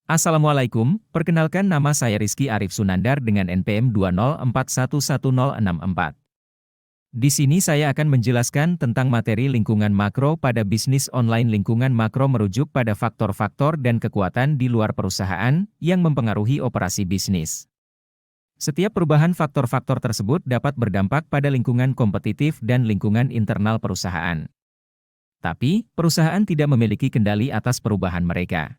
Assalamualaikum, perkenalkan nama saya Rizky Arif Sunandar dengan NPM 204111064. Di sini saya akan menjelaskan tentang materi lingkungan makro pada bisnis online. Lingkungan makro merujuk pada faktor-faktor dan kekuatan di luar perusahaan yang mempengaruhi operasi bisnis. Setiap perubahan faktor-faktor tersebut dapat berdampak pada lingkungan kompetitif dan lingkungan internal perusahaan. Tapi, perusahaan tidak memiliki kendali atas perubahan mereka.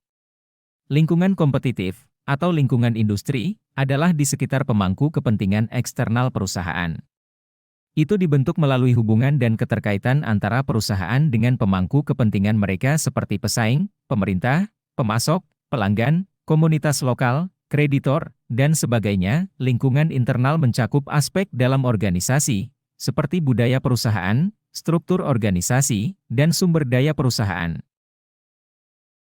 Lingkungan kompetitif, atau lingkungan industri, adalah di sekitar pemangku kepentingan eksternal perusahaan. Itu dibentuk melalui hubungan dan keterkaitan antara perusahaan dengan pemangku kepentingan mereka seperti pesaing, pemerintah, pemasok, pelanggan, komunitas lokal, kreditor, dan sebagainya. Lingkungan internal mencakup aspek dalam organisasi, seperti budaya perusahaan, struktur organisasi, dan sumber daya perusahaan.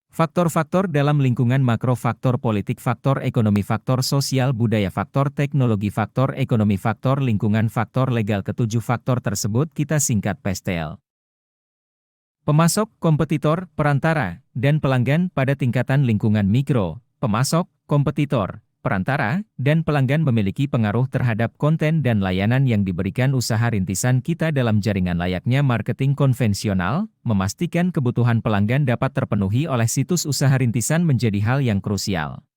Faktor-faktor dalam lingkungan makro: faktor politik, faktor ekonomi, faktor sosial budaya, faktor teknologi, faktor ekonomi, faktor lingkungan, faktor legal. Ketujuh faktor tersebut kita singkat PESTEL. Pemasok, kompetitor, perantara, dan pelanggan. Pada tingkatan lingkungan mikro, pemasok, kompetitor, perantara, dan pelanggan memiliki pengaruh terhadap konten dan layanan yang diberikan usaha rintisan kita dalam jaringan. Layaknya marketing konvensional, memastikan kebutuhan pelanggan dapat terpenuhi oleh situs usaha rintisan menjadi hal yang krusial.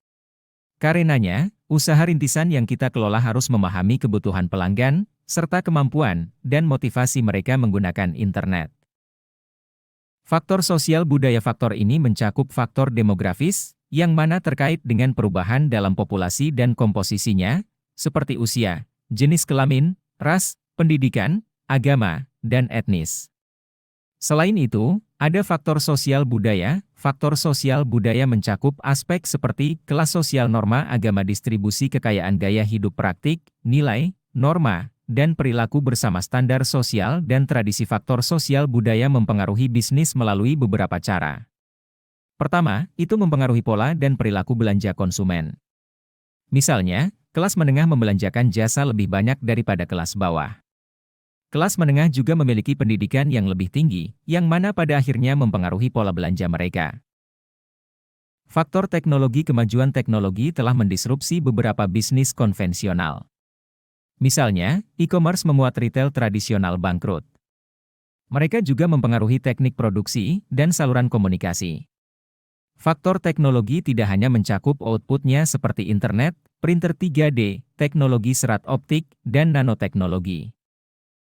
Karenanya, usaha rintisan yang kita kelola harus memahami kebutuhan pelanggan, serta kemampuan dan motivasi mereka menggunakan internet. Faktor sosial budaya: faktor ini mencakup faktor demografis, yang mana terkait dengan perubahan dalam populasi dan komposisinya, seperti usia, jenis kelamin, ras, pendidikan, agama, dan etnis. Selain itu, ada faktor sosial budaya. Faktor sosial budaya mencakup aspek seperti kelas sosial, norma agama, distribusi kekayaan, gaya hidup praktik, nilai, norma, dan perilaku bersama, standar sosial dan tradisi. Faktor sosial budaya mempengaruhi bisnis melalui beberapa cara. Pertama, itu mempengaruhi pola dan perilaku belanja konsumen. Misalnya, kelas menengah membelanjakan jasa lebih banyak daripada kelas bawah. Kelas menengah juga memiliki pendidikan yang lebih tinggi, yang mana pada akhirnya mempengaruhi pola belanja mereka. Faktor teknologi: kemajuan teknologi telah mendisrupsi beberapa bisnis konvensional. Misalnya, e-commerce membuat retail tradisional bangkrut. Mereka juga mempengaruhi teknik produksi dan saluran komunikasi. Faktor teknologi tidak hanya mencakup outputnya seperti internet, printer 3D, teknologi serat optik, dan nanoteknologi.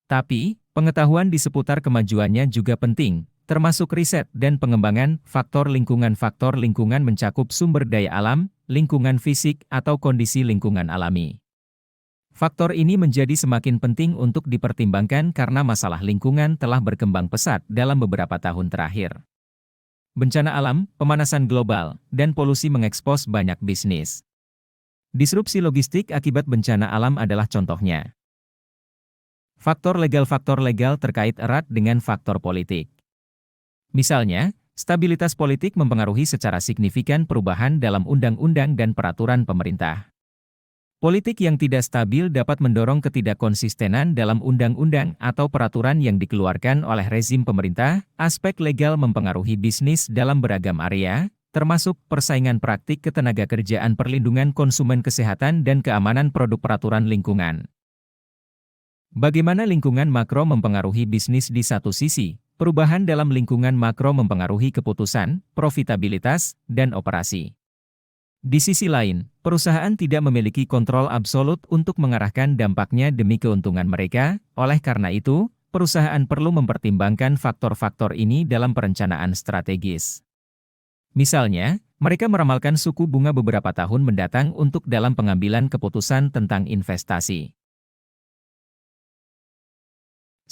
Tapi, pengetahuan di seputar kemajuannya juga penting, termasuk riset dan pengembangan. Faktor lingkungan: faktor lingkungan mencakup sumber daya alam, lingkungan fisik, atau kondisi lingkungan alami. Faktor ini menjadi semakin penting untuk dipertimbangkan karena masalah lingkungan telah berkembang pesat dalam beberapa tahun terakhir. Bencana alam, pemanasan global, dan polusi mengekspos banyak bisnis. Disrupsi logistik akibat bencana alam adalah contohnya. Faktor legal: faktor legal terkait erat dengan faktor politik. Misalnya, stabilitas politik mempengaruhi secara signifikan perubahan dalam undang-undang dan peraturan pemerintah. Politik yang tidak stabil dapat mendorong ketidakkonsistenan dalam undang-undang atau peraturan yang dikeluarkan oleh rezim pemerintah. Aspek legal mempengaruhi bisnis dalam beragam area, termasuk persaingan, praktik ketenagakerjaan, perlindungan konsumen, kesehatan dan keamanan produk, peraturan lingkungan. Bagaimana lingkungan makro mempengaruhi bisnis? Di satu sisi, perubahan dalam lingkungan makro mempengaruhi keputusan, profitabilitas, dan operasi. Di sisi lain, perusahaan tidak memiliki kontrol absolut untuk mengarahkan dampaknya demi keuntungan mereka. Oleh karena itu, perusahaan perlu mempertimbangkan faktor-faktor ini dalam perencanaan strategis. Misalnya, mereka meramalkan suku bunga beberapa tahun mendatang untuk dalam pengambilan keputusan tentang investasi.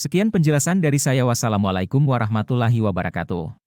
Sekian penjelasan dari saya. Wassalamualaikum warahmatullahi wabarakatuh.